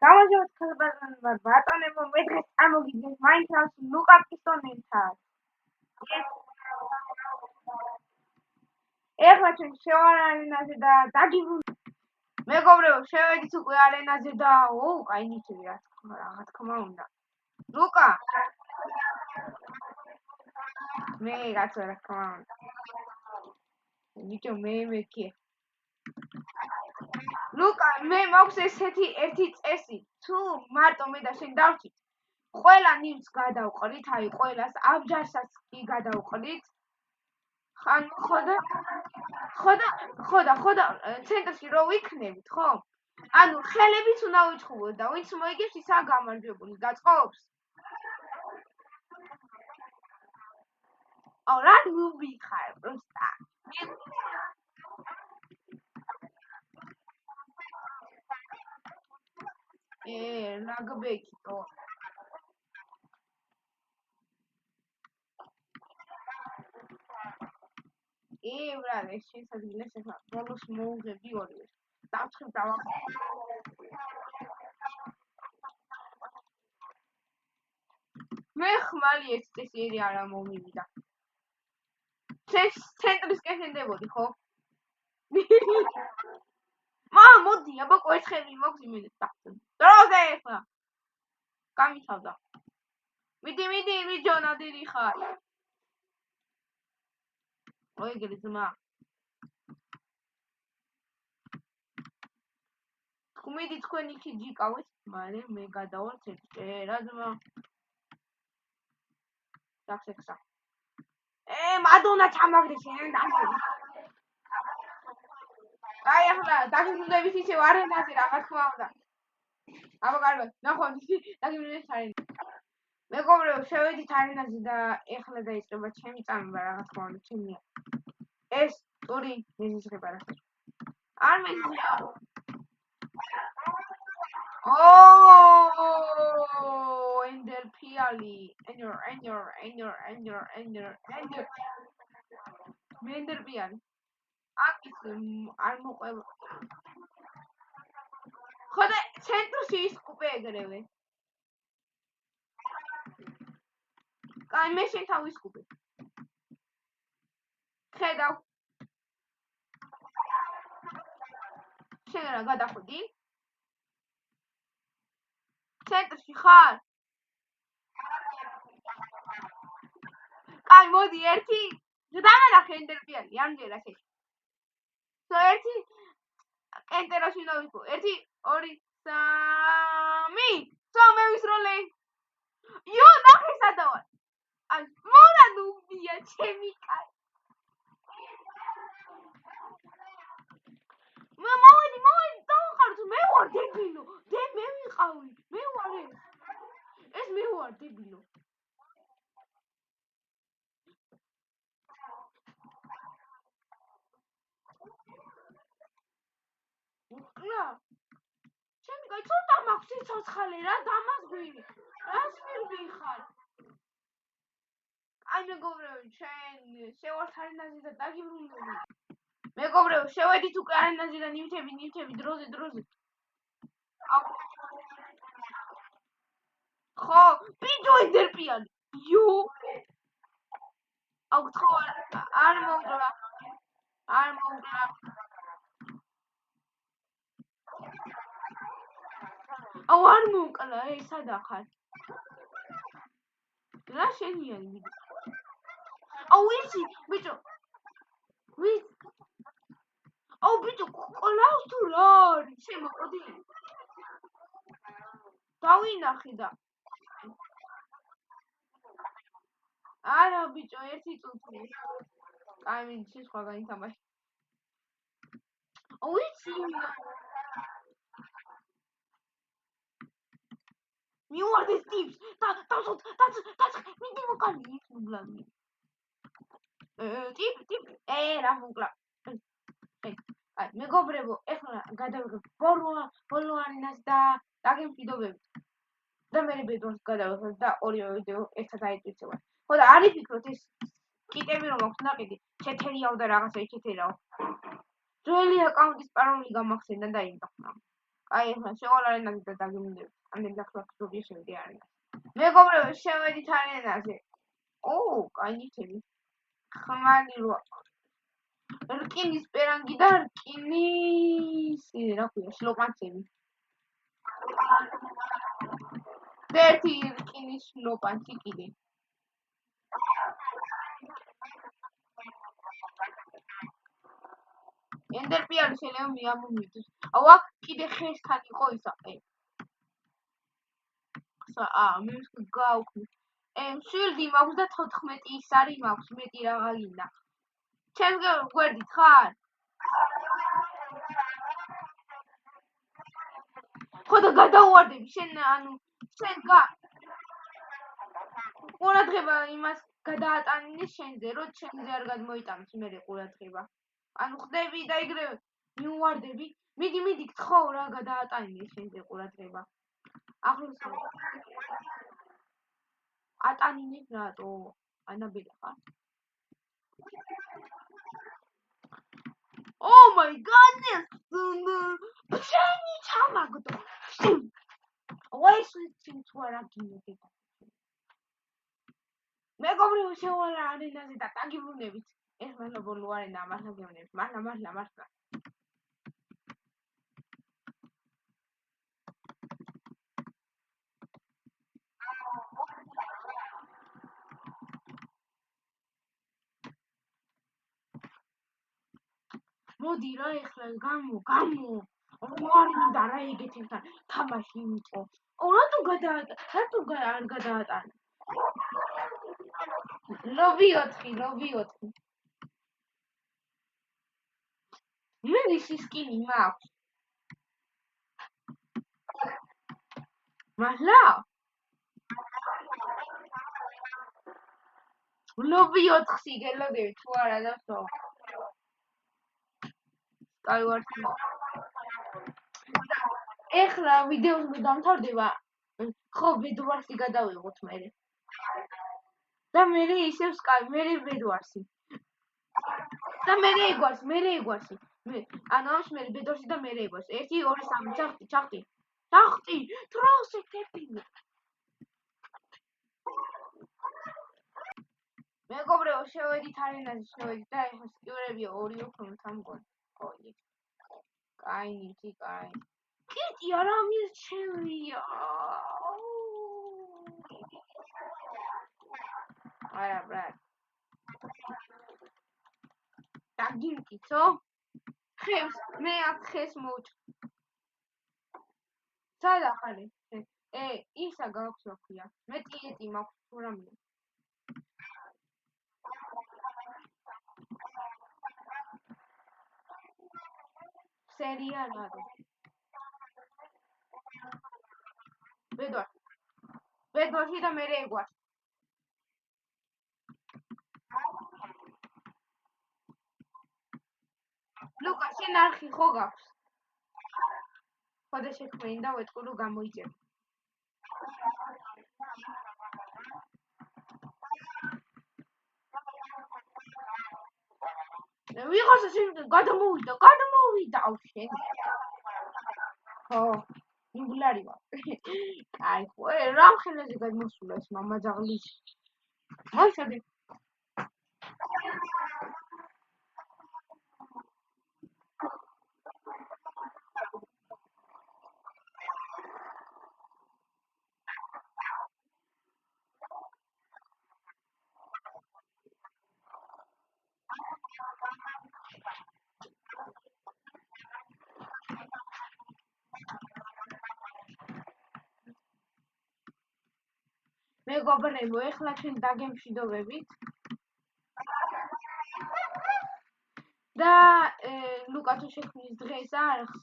გამარჯობა ხალხებმა, ბატონებო, მე დღეს წარმოგიდგენთ მაინკრაფტს ლუკა პისტონელთან. ეხლა ჩვენ შევარ არენაზე და დაგიბრუნდით. მეგობრებო, შევედით უკვე არენაზე და კაი ნიჭი რა თქმა უნდა. ლუკა მე რაც რა თქმა უნდა. ნიჭო მე კი ლუკა, მე მაქვს ესეთი ერთი წესი, თუ მარტო მე და შენ დავჭით, ყველა ნივთს გადავყრით, აი ყველას აბჯარსაც კი გადავყრით. ხან ხოდა ცენტრში რო ვიქნებით, ხო? ანუ ხელებიც უნდა ვიჩხუბოთ და ვინც მოიგებს ისაა გამარჯვებული, გაწყობს? აუ რა ნუბი ხარ პროსტა. ნაგბეკიტო. ბრალე, შესაძლოა ახლა ბოლოს მოუღები ორივეს. დავცხებ მე ხმალი ეს წესი არა მომივიდა. ცენტრისკენ შენდებოდი, ხო? მოდი, აბა კვერცხები მოქვს იმედი დახტენ. დროზე ახლა. გამიცავდა. მიდი, ვიჯონა დიდი ხარ. ოიგრი ძმა. მიდი თქვენ იქი ჯიკავით, მალე მე გადავალ ცენტრში, რა ძმა. დახსექსა. მადონა ჩამაგდე შენ დამოდი. აი ახლა დაგიბრუნდებით ისევ არენაზე რა თქმა უნდა. აბა კარგად, ნახავთ დაგიბრუნდეთ არენაზე. მეგობრებო, შევედით არენაზე და ეხლა დაიწყება ჩემი წამება რა თქმა უნდა, ჩემია. ეს ტური მეზისხება რა. არ მეზია. ender piali. ender. ender piali. აკის არ მოყვება. ხოდა ცენტრში ისკუპე ეგრევე. კაი, მე შენ თავი ისკუპე. ხედავ. შენ რა გადახვედი? ცენტრში ხარ? კაი, მოდი ერთი. დამანახე ენდერპიანი, ამჯერა შენ. ერთი კენტერაში ნოვიკო. 1 2 3. მე ვისროლე. ნახე სადავარ. აი, მორა ნუბია ჩემი კაი. მოვედი, დავყაროთ, მე ვარ დებილო. მე ვიყავი. მე ვარ ეს მე ვარ დებილო. უკლა. ჩემი კაი, ცოტა მაქვს სიცოცხლე რა, დამაზღვინე. რას მივიხარ? აი მეგობრებო, ჩვენ შევართ არენაზე და დაგიბრუნდებით. მეგობრებო, შევედით უკვე არენაზე და ნივთები დროზე. ხო, ბიჭო ენდერპიანი. აუ ხო, არ მოგლა. აუ არ მოკლა, სადა ხარ? რა შენია იმით? აუ იცი, ბიჭო. აუ ბიჭო, ყოლავს თუ რა არის? შემოყოდი. დავინახე და. არა ბიჭო, ერთი წუთი. კაი, მიდი სხვა გაითამაშე. აუ იცი. მივარდეს ტიპს. მიდი მოკალი იბლანი. ტიპ. რა მოკლა. აი, მეგობრებო, ეხლა გადავიღებ ბოლო არენას და დაგემშვიდობებით. და მე ბედონს გადავიღებ და ორივე ვიდეო ერთად აიწვიცებათ. ხოდა არ იფიქროთ ეს კიტები რომ აქვს ნაკიდი, ჩეთერიაო და რაღაცა ჩეთერაო. ძველი აკაუნტის პაროლი გამახსენდა და იმდახნა. აი ახლა შევალარენაზე და დაგიმუნდებით. ამდენ დახლა შევედი არენაზე. მეგობრებო, შევედით არენაზე. კაი ნივთები. ხმალი რო რკინის პერანგი და რკინის რა ქვია, შლოპანცები. და ერთი რკინის შლოპანცი კიდე. ენდერპიანი შეიძლება მიამომიდეს. აუ აქ კიდე ხესთან იყო ისა. მე გავხმი. შილდი მაქვს და 14 ის არის მაქვს, მეტი რაღა გინდა. ჩემს გვერდით ხარ? ხო და გადაუვარდები შენ შენ ყურადღება იმას გადაატანინე შენზე, რომ შენზე არ გადმოიტანოს მე ყურადღება. ხდები და ეგრევე მიუვარდები. მიდი გთხოვ რა გადაატანინე შენზე ყურადღება. ახლოს ატანინე რატო? ანაბელა ხარ? Oh my goodness! შენი ჩამაგდო. ვაიშლი თუ არა გინდა. მეგობრებო, შევალა არენაზე და დაგიბრუნებით. ეს მანობოლო არენა მართლა გეუბნებით. მართლა. მოდი რა ეხლა გამო. არ მინდა რა ეგეთთან თამაში იყო. რატო არ გადაატანე? ლობი 4. მე ვისი სკინი მაქვს? მართლა? ლობი 4 გელოდები თუ არა დასო. აი ვარ. ეხლა ვიდეოს დამთავრდება. ხო, ბედვარსი გადავიღოთ მე. და მე ისევ სკაი, მე ბედვარსი. და მე ეგვარსი. ანუ ამის მე ბედვარსი და მე ეგვარსი. 1 2 3 ჩახტი. თროს ეკეპინე. მეგობრებო, შევედით არენაზე და ეხლა სკიურები 2 უფრო მგონი. ხო, კაი ნივთი, კაი. კიტი არა მირჩევია. არა, ბრატ. დაგიმკიცო? ხეს, მე აქ ხეს მოვჭ. სადა ხარი? ისა გაქვს რა ქვია. მე ტიეტი მაქვს თუ რამე. სერიალად. ბედვარში და მე ეგვარს. ლუკა, შენ არხი ხო გაქვს? ხო და შექმენი და ვეთქვი რომ გამოიწევ. ვიღაცა შენ გადამოვიდა. აუ შენ. ხო. ინგლარი ვარ. აი ხო, რა ხელაზე გადმოსულა ეს მამაძაღლის. მოიხედე. მეგობრებო, ეხლა ჩვენ დაგემშვიდობებით. და ლუკა თუ შექმნის დღეს არხს,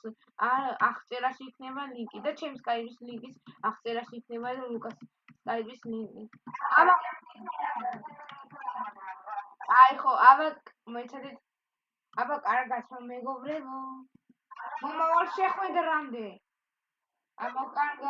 აღწერაში იქნება ლინკი და ჩემს სკაიპის ლინკის აღწერაში იქნება და ლუკას სკაიპის ლინკი. აი ხო, მოიცადეთ. კარგად მეგობრებო. მომავალ შეხვედრამდე. კარგად.